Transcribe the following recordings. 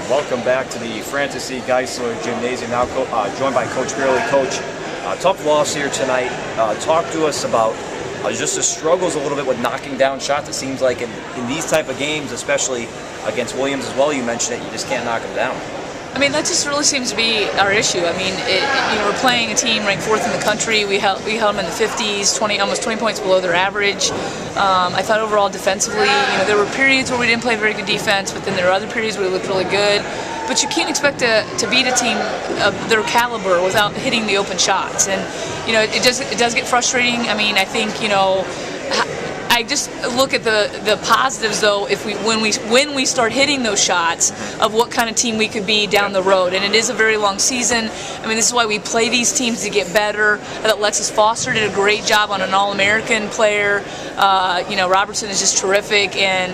Welcome back to the Francis E. Geisler Gymnasium, now joined by Coach Bierly. Coach, tough loss here tonight. Talk to us about just the struggles a little bit with knocking down shots. It seems like in these type of games, especially against Williams as well, you mentioned it, you just can't knock them down. I mean, that just really seems to be our issue. I mean, we're playing a team ranked 4th in the country. We held them in the 50s, almost 20 points below their average. I thought overall defensively, there were periods where we didn't play very good defense, but then there were other periods where we looked really good. But you can't expect to beat a team of their caliber without hitting the open shots. And it does get frustrating. I mean, I think I just look at the positives though. When we start hitting those shots, of what kind of team we could be down the road, and it is a very long season. I mean, this is why we play these teams to get better. That Alexis Foster did a great job on an All-American player. Robertson is just terrific, and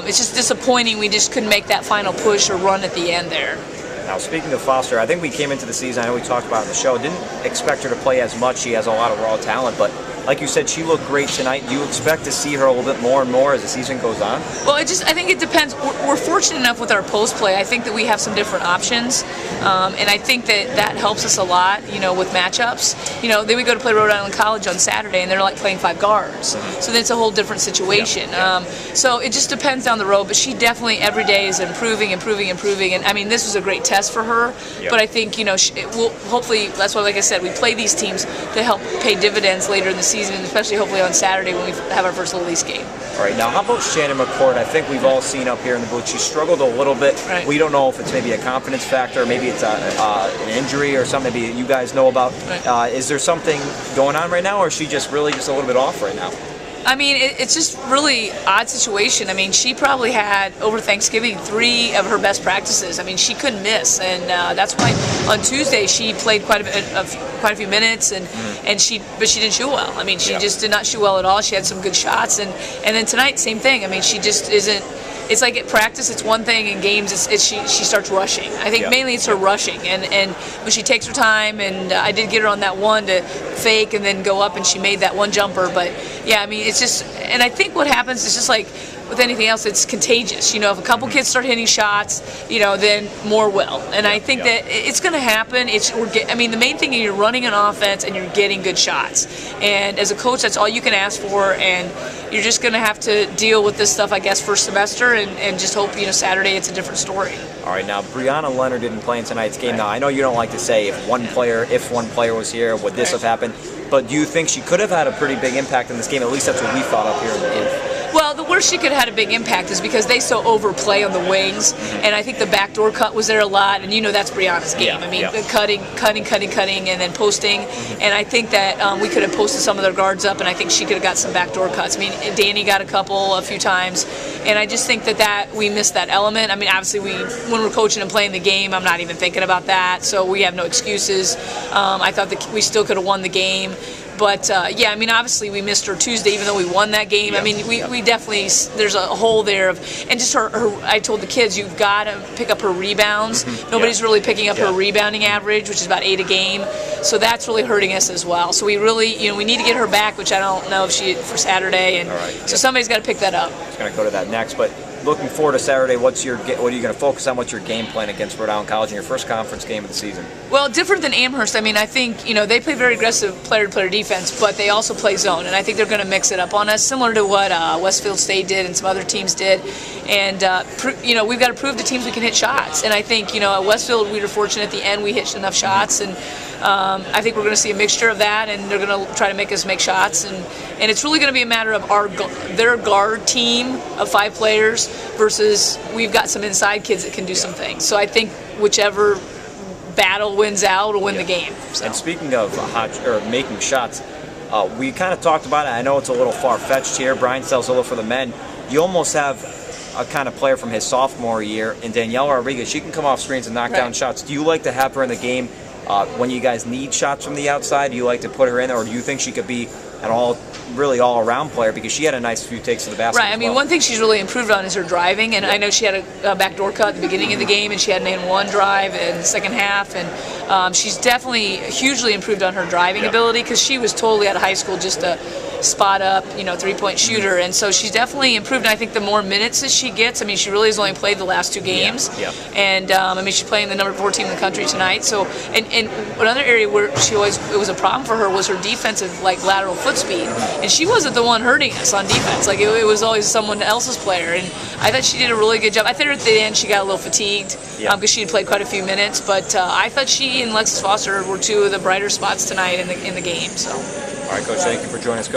it's just disappointing we just couldn't make that final push or run at the end there. Now, speaking of Foster, I think we came into the season, I know we talked about it in the show, didn't expect her to play as much. She has a lot of raw talent, but like you said, she looked great tonight. Do you expect to see her a little bit more and more as the season goes on? Well, I think it depends. We're fortunate enough with our post play. I think that we have some different options, and I think that helps us a lot, with matchups. Then we go to play Rhode Island College on Saturday, and they're like playing 5 guards. So then it's a whole different situation. So it just depends down the road, but she definitely every day is improving. And I mean, this was a great test for her, but I think, hopefully, that's why, like I said, we play these teams to help pay dividends later in the season, and especially hopefully on Saturday when we have our first Little East game. All right, now how about Shannon McCord? I think we've all seen up here in the booth, she struggled a little bit. Right. We don't know if it's maybe a confidence factor, maybe it's an injury or something maybe you guys know about. Right. Is there something going on right now, or is she just really just a little bit off right now? I mean, it's just really odd situation. I mean, she probably had, over Thanksgiving, 3 of her best practices. I mean, she couldn't miss, and that's why on Tuesday she played quite a few minutes, but she didn't shoot well. I mean, she just did not shoot well at all. She had some good shots, and then tonight, same thing. I mean, she just isn't. It's like at practice, it's one thing. In games, she starts rushing. I think mainly it's her rushing, and when she takes her time. And I did get her on that one to fake and then go up, and she made that one jumper. But yeah, I mean, it's just. And I think what happens is just like with anything else, it's contagious. If a couple kids start hitting shots, then more will. And I think that it's going to happen. I mean, the main thing is you're running an offense and you're getting good shots. And as a coach, that's all you can ask for. And you're just going to have to deal with this stuff, I guess, first semester, and just hope Saturday it's a different story. All right, now Briana Leonard didn't play in tonight's game. Now I know you don't like to say if one player was here, would this have happened? But do you think she could have had a pretty big impact in this game? At least that's what we thought up here in the booth. Well, the worst she could have had a big impact is because they so overplay on the wings, and I think the backdoor cut was there a lot, and that's Briana's game. I mean, cutting, and then posting, and I think that we could have posted some of their guards up, and I think she could have got some backdoor cuts. I mean, Danny got a few times, and I just think that we missed that element. I mean, obviously when we're coaching and playing the game, I'm not even thinking about that, so we have no excuses. I thought that we still could have won the game. But, I mean, obviously we missed her Tuesday, even though we won that game. I mean, we definitely, there's a hole there and just her, I told the kids, you've got to pick up her rebounds. Nobody's really picking up her rebounding average, which is about 8 a game. So that's really hurting us as well. So we really, we need to get her back, which I don't know if for Saturday. And so somebody's got to pick that up. I was going to go to that next, but looking forward to Saturday, what are you going to focus on? What's your game plan against Rhode Island College in your first conference game of the season? Well, different than Amherst. I mean, I think, they play very aggressive player-to-player defense, but they also play zone, and I think they're going to mix it up on us, similar to what Westfield State did and some other teams did. And, we've got to prove to teams we can hit shots. And I think, at Westfield, we were fortunate at the end we hit enough shots, and I think we're going to see a mixture of that, and they're going to try to make us make shots. And it's really going to be a matter of their guard team of 5 players versus we've got some inside kids that can do some things. So I think whichever battle wins out will win the game. So. And speaking of making shots, we kind of talked about it. I know it's a little far-fetched here. Brian sells a little for the men. You almost have a kind of player from his sophomore year in Danielle Rodriguez. She can come off screens and knock down shots. Do you like to have her in the game when you guys need shots from the outside? Do you like to put her in, or do you think she could be an all-around player, because she had a nice few takes to the basket? Right. I mean, one thing she's really improved on is her driving, and I know she had a backdoor cut at the beginning of the game, and she had an and-one drive in the second half, and she's definitely hugely improved on her driving ability, because she was totally out of high school just a spot up, three-point shooter, and so she's definitely improved. And I think the more minutes that she gets, I mean, she really has only played the last 2 games, and I mean, she's playing the number 4 team in the country tonight. So, and another area where it was a problem for her was her defensive lateral foot speed, and she wasn't the one hurting us on defense. It was always someone else's player, and I thought she did a really good job. I thought at the end she got a little fatigued because she had played quite a few minutes, but I thought she and Alexis Foster were 2 of the brighter spots tonight in the game. So, all right, Coach, thank you for joining us.